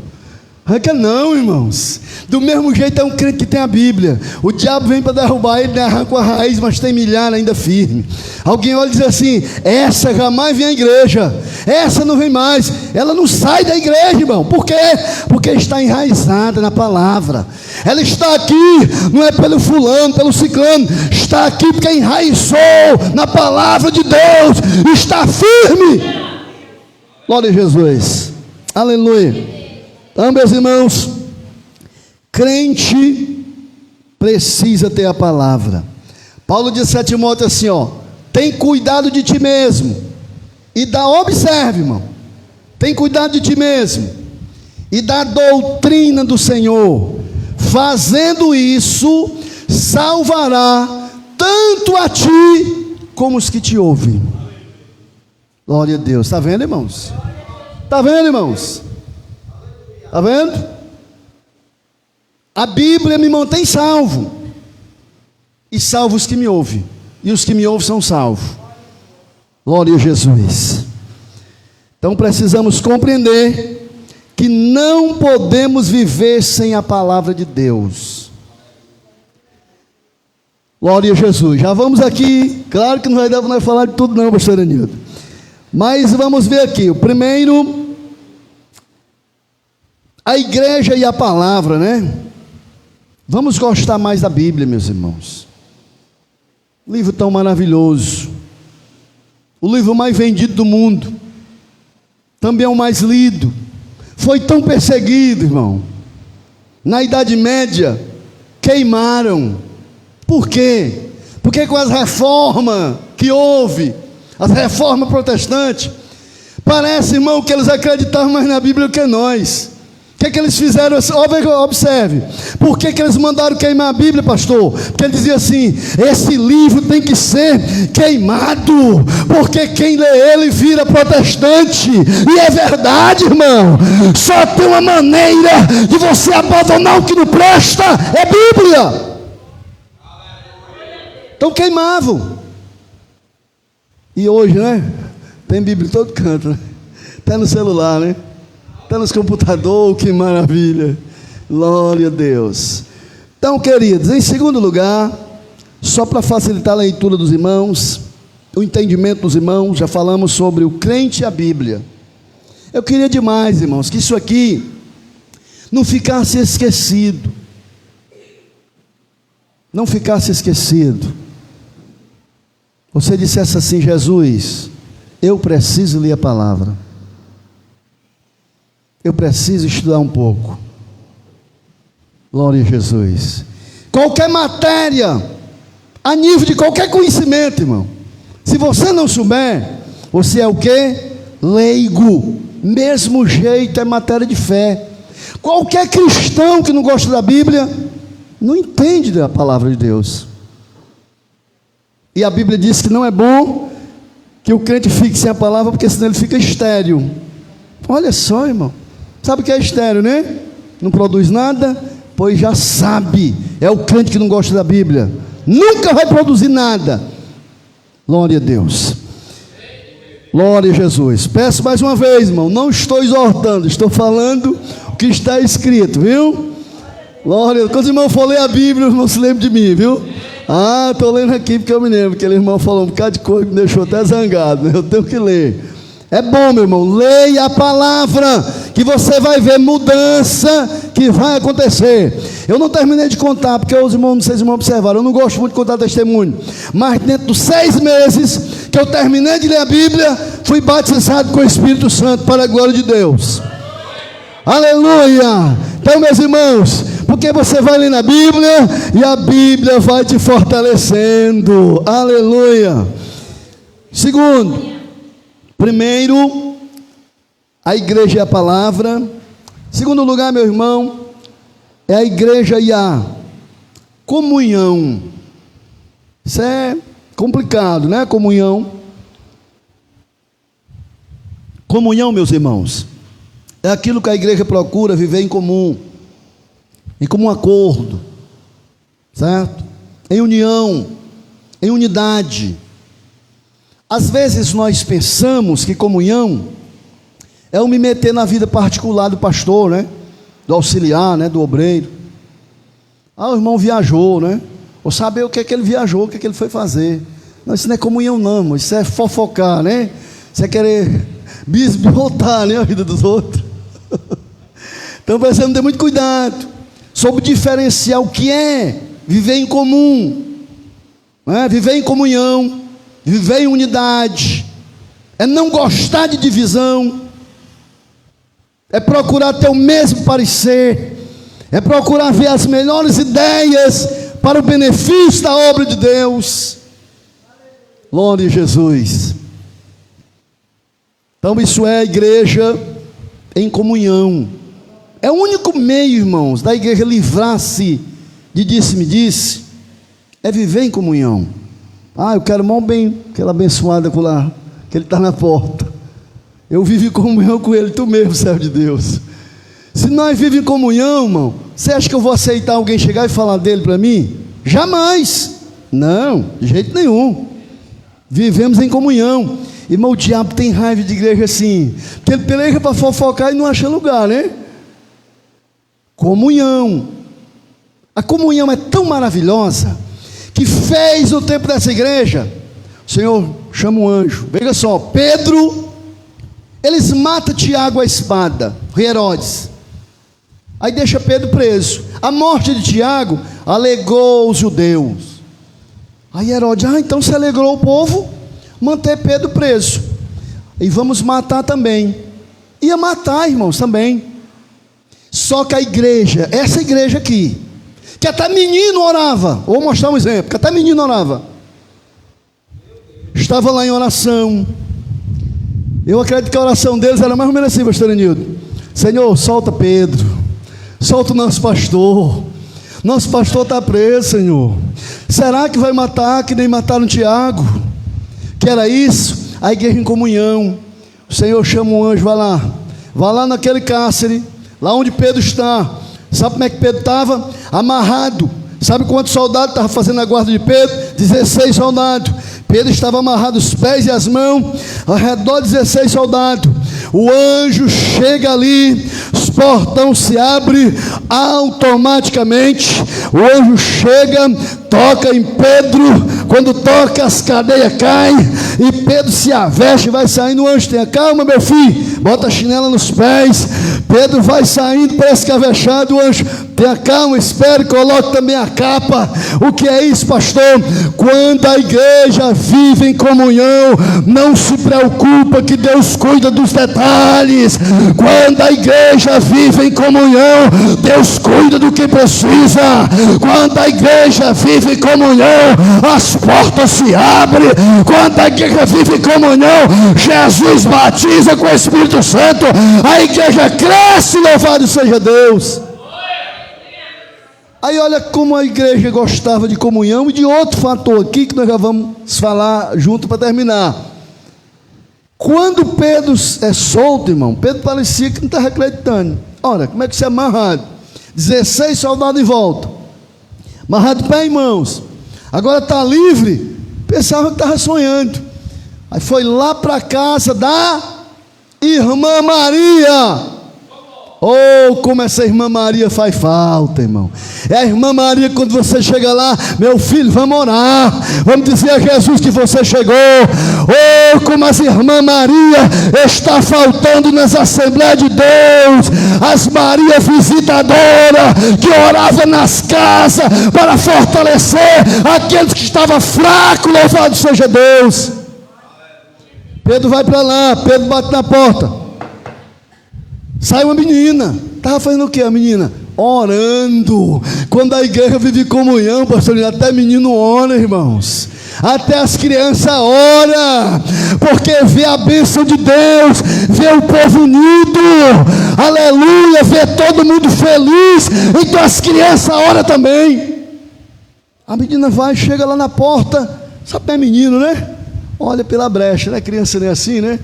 Speaker 1: Arranca não, irmãos. Do mesmo jeito é um crente que tem a Bíblia. O diabo vem para derrubar ele, arranca a raiz, mas tem milhar ainda firme. Alguém olha e diz assim: essa jamais vem à igreja, essa não vem mais, ela não sai da igreja, irmão. Por quê? Porque está enraizada na palavra. Ela está aqui, não é pelo fulano, pelo ciclano, está aqui porque enraizou na palavra de Deus, está firme. Glória a Jesus, aleluia. Então, meus irmãos, crente precisa ter a palavra. Paulo disse a Timóteo assim, tem cuidado de ti mesmo, observe, irmão, tem cuidado de ti mesmo, e da doutrina do Senhor, fazendo isso, salvará tanto a ti, como os que te ouvem. Glória a Deus. Está vendo, irmãos? Está vendo, irmãos? Está vendo? A Bíblia me mantém salvo, e salvo os que me ouvem, e os que me ouvem são salvos. Glória a Jesus. Então precisamos compreender que não podemos viver sem a palavra de Deus. Glória a Jesus. Já vamos aqui, claro que não vai dar para nós falar de tudo não, pastor Anildo, mas vamos ver aqui, o primeiro, a igreja e a palavra, né? Vamos gostar mais da Bíblia, meus irmãos. Livro tão maravilhoso, o livro mais vendido do mundo, também é o mais lido, foi tão perseguido, irmão. Na Idade Média, queimaram. Por quê? Porque com as reformas que houve, as reformas protestantes, parece, irmão, que eles acreditavam mais na Bíblia do que nós. O que eles fizeram? Observe. Por que eles mandaram queimar a Bíblia, pastor? Porque ele dizia assim: esse livro tem que ser queimado, porque quem lê ele vira protestante. E é verdade, irmão. Só tem uma maneira de você abandonar o que não presta, é Bíblia. Então queimavam. E hoje, né? Tem Bíblia em todo canto, né? Até no celular, né? Até nos computadores, que maravilha. Glória a Deus. Então, queridos, em segundo lugar, só para facilitar a leitura dos irmãos, o entendimento dos irmãos, já falamos sobre o crente e a Bíblia. Eu queria demais, irmãos, que isso aqui não ficasse esquecido. Não ficasse esquecido. Você dissesse assim: Jesus, eu preciso ler a palavra, eu preciso estudar um pouco. Glória a Jesus. Qualquer matéria, a nível de qualquer conhecimento, irmão, se você não souber, você é o quê? Leigo. Mesmo jeito é matéria de fé. Qualquer cristão que não gosta da Bíblia não entende da palavra de Deus. E a Bíblia diz que não é bom que o crente fique sem a palavra, porque senão ele fica estéril. Olha só, irmão. Sabe o que é estéril, né? Não produz nada, pois já sabe. É o crente que não gosta da Bíblia. Nunca vai produzir nada. Glória a Deus. Glória a Jesus. Peço mais uma vez, irmão, não estou exortando, estou falando o que está escrito, viu? Glória a Deus. Quando o irmão for ler a Bíblia, o irmão se lembra de mim, viu? Ah, estou lendo aqui porque eu me lembro. Aquele irmão falou um bocado de coisa que me deixou até zangado, né? Eu tenho que ler. É bom, meu irmão, leia a palavra, que você vai ver mudança que vai acontecer. Eu não terminei de contar, porque os irmãos, não sei se os irmãos observaram, eu não gosto muito de contar testemunho, mas dentro dos 6 meses que eu terminei de ler a Bíblia, fui batizado com o Espírito Santo para a glória de Deus. Aleluia! Então, meus irmãos, porque você vai ler na Bíblia e a Bíblia vai te fortalecendo. Aleluia! Segundo, primeiro, a igreja e a palavra. Segundo lugar, meu irmão, é a igreja e a comunhão. Isso é complicado, né? Comunhão. Comunhão, meus irmãos, é aquilo que a igreja procura viver em comum, em comum acordo, certo? Em união, em unidade. Às vezes nós pensamos que comunhão é eu me meter na vida particular do pastor, né? Do auxiliar, né? Do obreiro. Ah, o irmão viajou, né? Ou saber o que é que ele viajou, o que é que ele foi fazer. Não, isso não é comunhão não, irmão. Isso é fofocar, né? Isso é querer bisbilhotar, né? A vida dos outros. Então precisamos ter muito cuidado sobre diferenciar o que é viver em comum, né? Viver em comunhão, viver em unidade, é não gostar de divisão, é procurar ter o mesmo parecer, é procurar ver as melhores ideias para o benefício da obra de Deus. Glória a Jesus. Então isso é a igreja em comunhão. É o único meio, irmãos, da igreja livrar-se de disse-me-disse, é viver em comunhão. Eu quero mal bem, aquela abençoada com lá, que ele está na porta. Eu vivo em comunhão com ele, tu mesmo, servo de Deus. Se nós vivemos em comunhão, irmão, você acha que eu vou aceitar alguém chegar e falar dele para mim? Jamais. Não, de jeito nenhum. Vivemos em comunhão. Irmão, o diabo tem raiva de igreja assim, porque ele peleja para fofocar e não acha lugar, né? Comunhão. A comunhão é tão maravilhosa que fez no tempo dessa igreja. O Senhor chama um anjo. Veja só, Pedro, eles matam Tiago à espada, rei Herodes. Aí deixa Pedro preso. A morte de Tiago alegrou os judeus. Aí Herodes, então se alegrou o povo, manter Pedro preso. E vamos matar também. Ia matar, irmãos, também. Só que a igreja, essa igreja aqui, que até menino orava, vou mostrar um exemplo, que até menino orava, estava lá em oração. Eu acredito que a oração deles era mais ou menos assim, pastor Anildo: Senhor, solta Pedro, solta o nosso pastor está preso, Senhor. Será que vai matar que nem mataram Tiago? Que era isso? A igreja em comunhão. O Senhor chama um anjo, vai lá naquele cárcere, lá onde Pedro está. Sabe como é que Pedro estava? Amarrado. Sabe quantos soldados estavam fazendo a guarda de Pedro? 16 soldados. Pedro estava amarrado os pés e as mãos, ao redor de 16 soldados. O anjo chega ali, os portões se abrem automaticamente. O anjo chega, toca em Pedro. Quando toca, as cadeias caem e Pedro se aveste e vai saindo. O anjo: tenha calma, meu filho, bota a chinela nos pés. Pedro vai saindo, parece que avexado. O anjo: tenha calma, espere, coloque também a capa. O que é isso, pastor? Quando a igreja vive em comunhão, não se preocupa, que Deus cuida dos detalhes. Quando a igreja vive em comunhão, Deus cuida do que precisa. Quando a igreja vive em comunhão, as portas se abrem. Quando a igreja vive em comunhão, Jesus batiza com o Espírito Santo, a igreja cresce, louvado seja Deus. Aí olha como a igreja gostava de comunhão. E de outro fator aqui, que nós já vamos falar junto para terminar. Quando Pedro é solto, irmão, Pedro parecia que não estava acreditando. Olha, como é que você é amarrado? 16 soldados em volta, amarrado de pé e mãos. Agora está livre. Pensava que estava sonhando. Aí foi lá para a casa da irmã Maria. Oh, como essa irmã Maria faz falta, irmão. É a irmã Maria, quando você chega lá: meu filho, vamos orar, vamos dizer a Jesus que você chegou. Oh, como essa irmã Maria está faltando nas Assembleias de Deus. As Maria visitadora, que orava nas casas para fortalecer aqueles que estavam fracos, louvado seja Deus. Pedro vai para lá, Pedro bate na porta. Sai uma menina. Estava fazendo o que a menina? Orando. Quando a igreja vive em comunhão, pastor, até menino ora, irmãos. Até as crianças oram, porque vê a bênção de Deus, vê o povo unido, aleluia, vê todo mundo feliz. Então as crianças oram também. A menina vai, chega lá na porta. Sabe que é menino, né? Olha pela brecha, né? Criança nem assim, né?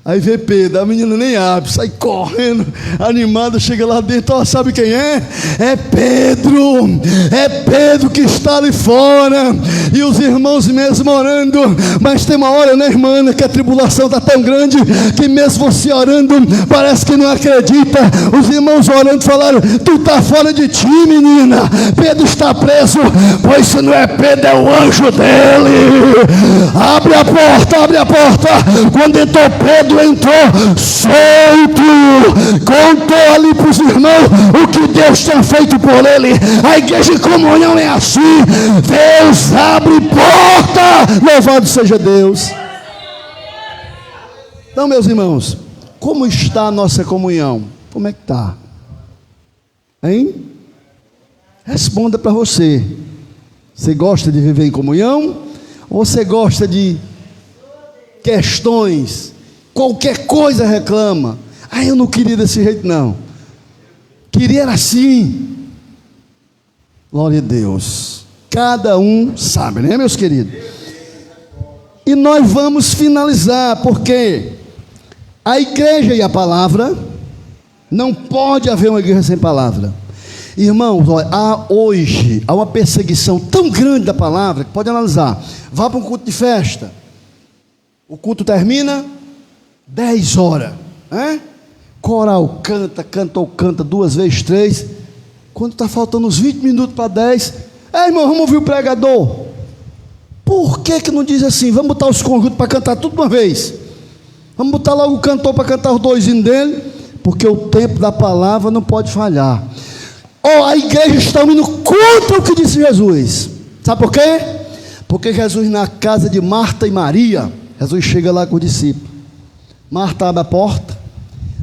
Speaker 1: Aí vê Pedro, a menina nem abre, sai correndo, animada, chega lá dentro. Ó, sabe quem é? É Pedro que está ali fora. E os irmãos mesmo orando. Mas tem uma hora, né, irmã, que a tribulação está tão grande, que mesmo você orando, parece que não acredita. Os irmãos orando falaram: tu está fora de ti, menina, Pedro está preso. Pois se não é Pedro, é o anjo dele. Abre a porta. Quando entrou Pedro, entrou solto, contou ali para os irmãos o que Deus tinha feito por ele. A igreja em comunhão é assim. Deus abre porta, louvado seja Deus. Então, meus irmãos, como está a nossa comunhão? Como é que está? Hein? Responda para você. Você gosta de viver em comunhão? Ou você gosta de questões? Qualquer coisa reclama. Eu não queria desse jeito não. Queria era assim. Glória a Deus. Cada um sabe, né, meus queridos? E nós vamos finalizar, porque a igreja e a palavra, não pode haver uma igreja sem palavra. Irmãos, hoje há uma perseguição tão grande da palavra, que pode analisar. Vá para um culto de festa. O culto termina 10 horas. Coral canta 2 vezes 3. Quando está faltando uns 20 minutos para 10, irmão, vamos ouvir o pregador. Por que não diz assim? Vamos botar os conjuntos para cantar tudo de uma vez. Vamos botar logo o cantor para cantar os 2 hinos dele. Porque o tempo da palavra não pode falhar. A igreja está indo contra o que disse Jesus. Sabe por quê? Porque Jesus, na casa de Marta e Maria, Jesus chega lá com o discípulo. Marta abre a porta,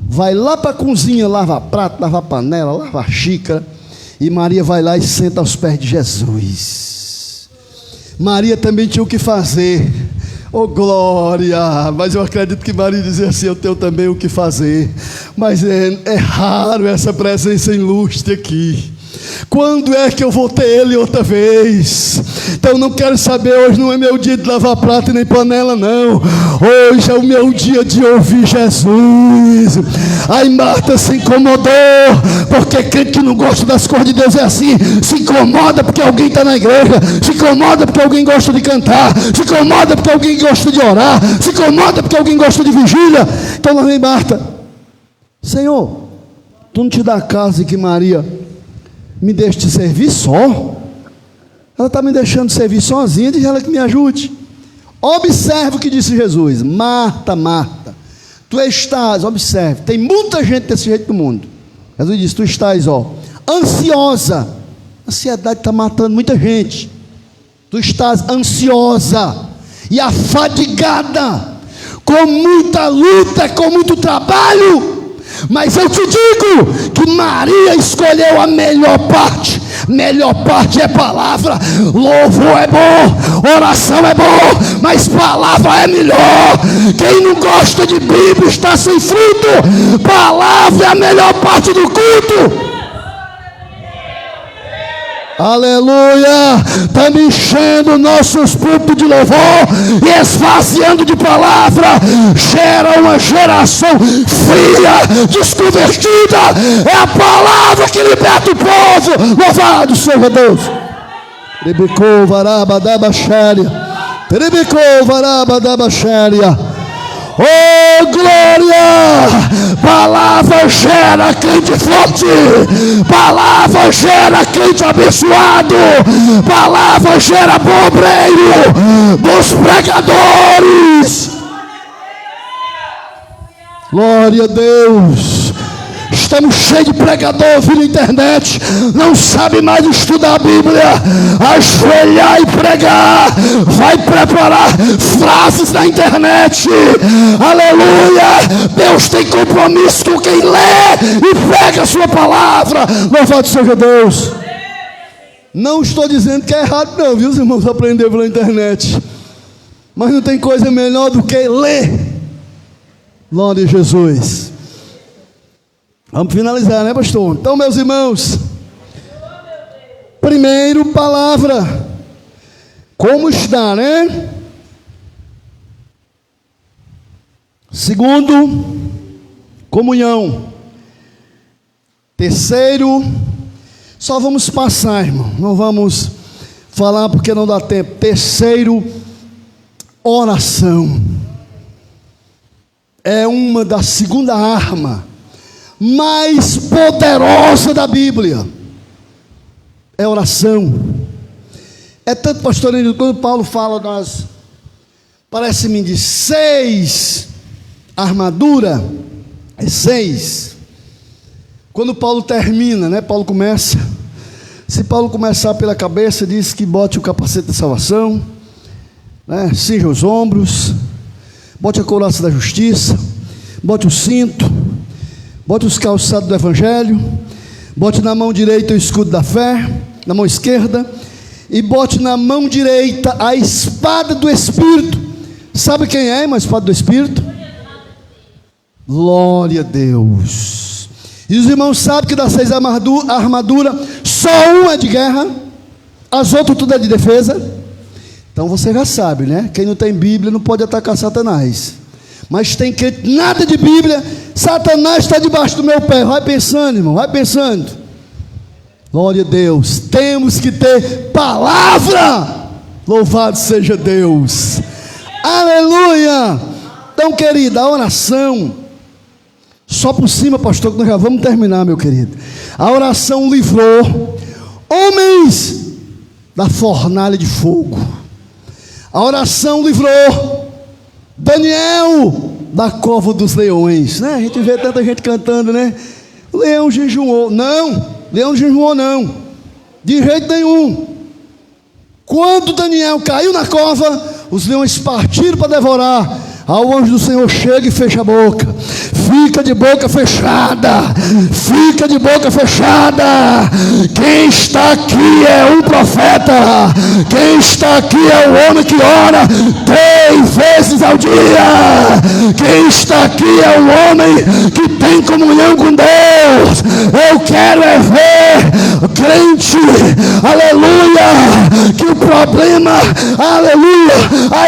Speaker 1: vai lá para a cozinha, lava prato, lava panela, lava xícara, e Maria vai lá e senta aos pés de Jesus. Maria também tinha o que fazer. Glória! Mas eu acredito que Maria dizia assim: eu tenho também o que fazer. Mas é raro essa presença ilustre aqui. Quando é que eu vou ter ele outra vez? Então não quero saber, hoje não é meu dia de lavar prato e nem panela não. Hoje é o meu dia de ouvir Jesus. Aí Marta se incomodou, porque crente que não gosta das coisas de Deus é assim. Se incomoda porque alguém está na igreja, se incomoda porque alguém gosta de cantar, se incomoda porque alguém gosta de orar, se incomoda porque alguém gosta de vigília. Então lá vem Marta: Senhor, tu não te dá casa que Maria me deixa te servir só? Ela está me deixando servir sozinha, diz ela que me ajude. Observe o que disse Jesus: Marta, Marta, tu estás, observe, tem muita gente desse jeito no mundo. Jesus disse: tu estás, ansiosa. A ansiedade está matando muita gente. Tu estás ansiosa e afadigada, com muita luta, com muito trabalho. Mas eu te digo que Maria escolheu a melhor parte. Melhor parte é palavra. Louvor é bom, oração é bom, mas palavra é melhor. Quem não gosta de Bíblia está sem fruto. Palavra é a melhor parte do culto. Aleluia! Está me enchendo nossos púlpitos de louvor e esvaziando de palavra. Gera uma geração fria, desconvertida. É a palavra que liberta o povo. Louvado seja Deus. Trebicou varaba da baixaria. Trebicou varaba da baixaria. Glória! Palavra gera crente forte. Palavra gera crente abençoado. Palavra gera bom obreiro, bons pregadores. Glória a Deus. Estamos cheios de pregador ouvindo internet, não sabe mais estudar a Bíblia, ajoelhar e pregar, vai preparar frases na internet. Aleluia! Deus tem compromisso com quem lê e prega a sua palavra. Louvado seja Deus. Não estou dizendo que é errado não, viu, os irmãos, aprender pela internet, mas não tem coisa melhor do que ler. Glória a Jesus. Vamos finalizar, né, pastor? Então, meus irmãos, primeiro, palavra. Como está, né? Segundo, comunhão. Terceiro, só vamos passar, irmão. Não vamos falar porque não dá tempo. Terceiro, oração. É uma da segunda arma mais poderosa da Bíblia. É oração. É tanto, pastor, quando Paulo fala das, parece-me de 6 armadura, é 6. Quando Paulo termina, né? Paulo começa. Se Paulo começar pela cabeça, diz que bote o capacete da salvação, né? Cinja os ombros, bote a couraça da justiça, bote o cinto, bote os calçados do evangelho, bote na mão direita o escudo da fé, na mão esquerda, e bote na mão direita a espada do Espírito. Sabe quem é, irmão, a espada do Espírito? Glória a Deus. E os irmãos sabem que das 6 armaduras, só uma é de guerra, as outras tudo é de defesa. Então você já sabe, né? Quem não tem Bíblia não pode atacar Satanás. Mas tem que nada de Bíblia, Satanás está debaixo do meu pé. Vai pensando, irmão, vai pensando. Glória a Deus. Temos que ter palavra. Louvado seja Deus. Aleluia. Então, querida, a oração, só por cima, pastor, que nós já vamos terminar, meu querido. A oração livrou homens da fornalha de fogo. A oração livrou Daniel da cova dos leões, né? A gente vê tanta gente cantando, né? O leão jejuou. Não, leão não jejuou não, de jeito nenhum. Quando Daniel caiu na cova, os leões partiram para devorar. Ao anjo do Senhor chega e fecha a boca. Fica de boca fechada. Fica de boca fechada. Quem está aqui é um profeta. Quem está aqui é o homem que ora 3 vezes ao dia. Quem está aqui é o homem que tem comunhão com Deus. Eu quero é ver crente, aleluia, que o problema, aleluia,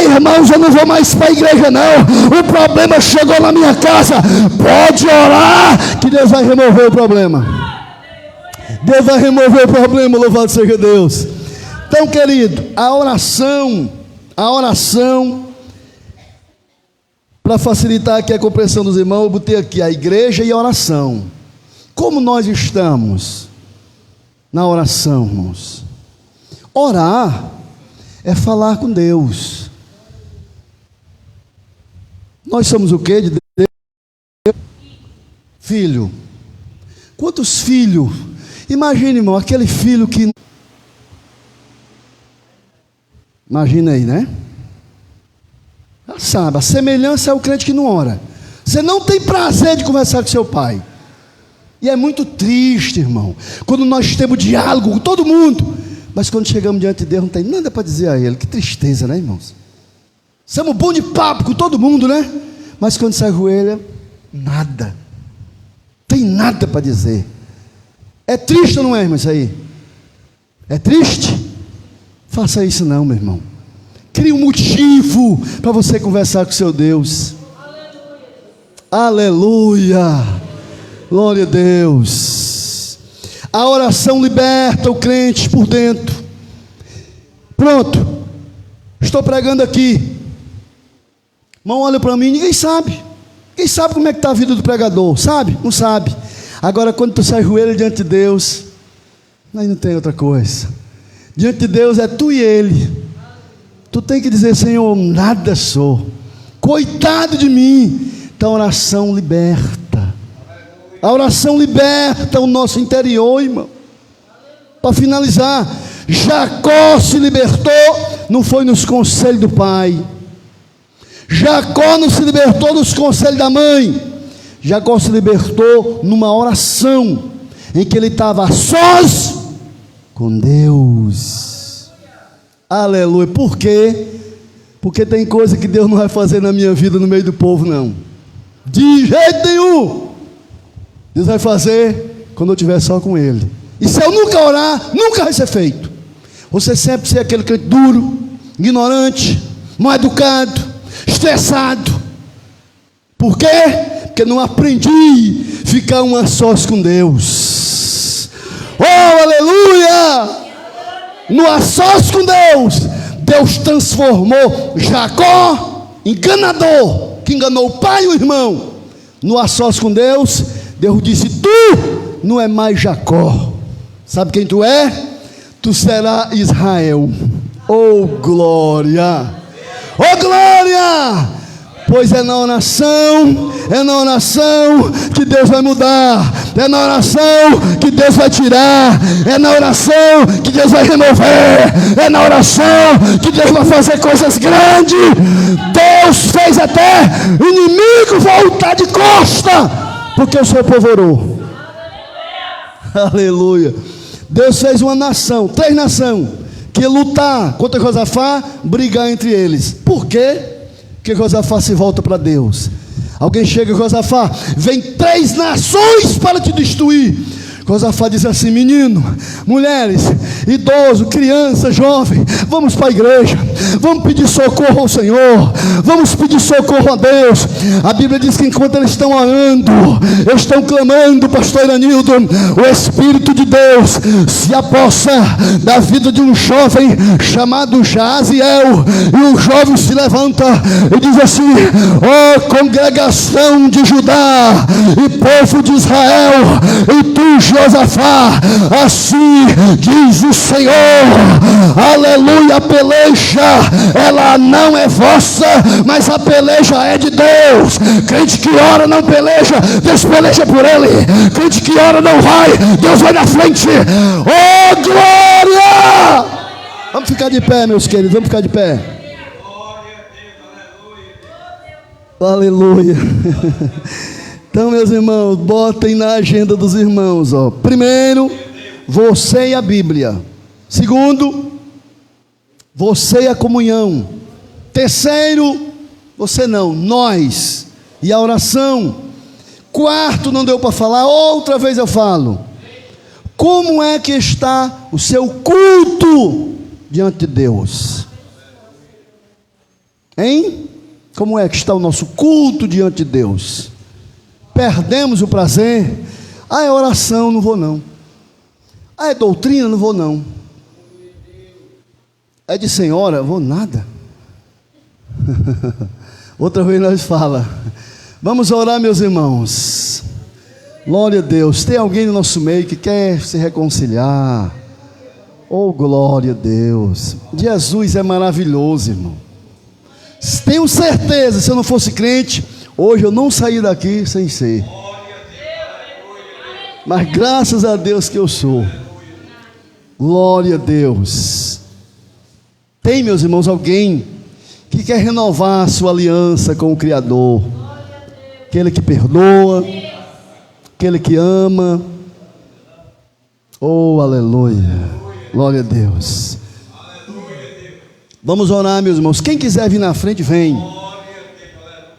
Speaker 1: irmãos, eu não vou mais para a igreja não, o problema chegou na minha casa. Pode orar que Deus vai remover o problema. Deus vai remover o problema, louvado seja Deus. Então, querido, a oração, para facilitar aqui a compreensão dos irmãos, eu botei aqui a igreja e a oração. Como nós estamos na oração, irmãos? Orar é falar com Deus. Nós somos o quê? De Deus? Filho. Quantos filhos? Imagine, irmão, aquele filho que... Imagina aí, né? Já sabe, a semelhança é o crente que não ora. Você não tem prazer de conversar com seu pai. E é muito triste, irmão, quando nós temos diálogo com todo mundo, mas quando chegamos diante de Deus não tem nada para dizer a Ele. Que tristeza, né, irmãos? Somos bons de papo com todo mundo, né? Mas quando se ajoelha, nada. Tem nada para dizer. É triste ou não é, irmão, isso aí? É triste? Faça isso não, meu irmão. Crie um motivo para você conversar com seu Deus. Aleluia. Aleluia. Glória a Deus. A oração liberta o crente por dentro. Pronto. Estou pregando aqui. Irmão, olha para mim, ninguém sabe. Ninguém sabe como é que está a vida do pregador. Sabe? Não sabe. Agora quando tu sai joelho diante de Deus, aí não tem outra coisa. Diante de Deus é tu e Ele. Tu tem que dizer: Senhor, nada sou, coitado de mim. Então a oração liberta. A oração liberta o nosso interior, irmão. Para finalizar, Jacó se libertou, não foi nos conselhos do pai. Jacó não se libertou nos conselhos da mãe. Jacó se libertou numa oração, em que ele estava a sós com Deus. Aleluia. Por quê? Porque tem coisa que Deus não vai fazer na minha vida, no meio do povo, não. De jeito nenhum. Deus vai fazer quando eu estiver só com Ele. E se eu nunca orar, nunca vai ser feito. Você sempre ser aquele crente duro, ignorante, mal educado, estressado. Por quê? Porque não aprendi a ficar a sós com Deus. Oh, aleluia! No a sós com Deus, Deus transformou Jacó, enganador, que enganou o pai e o irmão. No a sós com Deus, Deus disse: tu não é mais Jacó. Sabe quem tu é? Tu serás Israel. Oh glória! Oh glória! Pois é na oração que Deus vai mudar, é na oração que Deus vai tirar, é na oração que Deus vai remover, é na oração que Deus vai fazer coisas grandes. Deus fez até o inimigo voltar de costa, porque o seu povo orou. Aleluia. Deus fez uma nação, 3 nações, que ia lutar contra Josafá, brigar entre eles. Por quê? Porque Josafá se volta para Deus. Alguém chega e Josafá, vem 3 nações para te destruir. Josafá diz assim: menino, mulheres, idoso, criança, jovem, vamos para a igreja, vamos pedir socorro ao Senhor, vamos pedir socorro a Deus. A Bíblia diz que enquanto eles estão orando, eles estão clamando, pastor Iranildo, o Espírito de Deus se apossa da vida de um jovem chamado Jaziel, e o jovem se levanta e diz assim: ó congregação de Judá e povo de Israel, e tu Josafá, assim diz o Senhor, aleluia, a peleja, ela não é vossa, mas a peleja é de Deus. Crente que ora não peleja, Deus peleja por ele. Crente que ora não vai, Deus vai na frente. Oh glória! Vamos ficar de pé, meus queridos, vamos ficar de pé. Aleluia. Então, meus irmãos, botem na agenda dos irmãos, ó. Primeiro, você e a Bíblia. Segundo, você e a comunhão. Terceiro, você não, nós e a oração. Quarto, não deu para falar, outra vez eu falo. Como é que está o seu culto diante de Deus? Hein? Como é que está o nosso culto diante de Deus? Perdemos o prazer. Ah, é oração, não vou não. Ah, é doutrina, não vou não. É de senhora, vou nada. Outra vez nós fala. Vamos orar, meus irmãos. Glória a Deus. Tem alguém no nosso meio que quer se reconciliar? Oh, glória a Deus. Jesus é maravilhoso, irmão. Tenho certeza, se eu não fosse crente, hoje eu não saí daqui sem ser. Mas graças a Deus que eu sou. Glória a Deus. Tem, meus irmãos, alguém que quer renovar a sua aliança com o Criador? Aquele que perdoa, aquele que ama. Oh, aleluia. Glória a Deus. Vamos orar, meus irmãos. Quem quiser vir na frente, vem.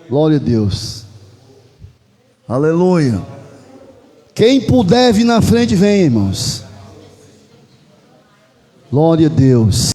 Speaker 1: Glória a Deus. Aleluia. Quem puder vir na frente, vem, irmãos. Glória a Deus.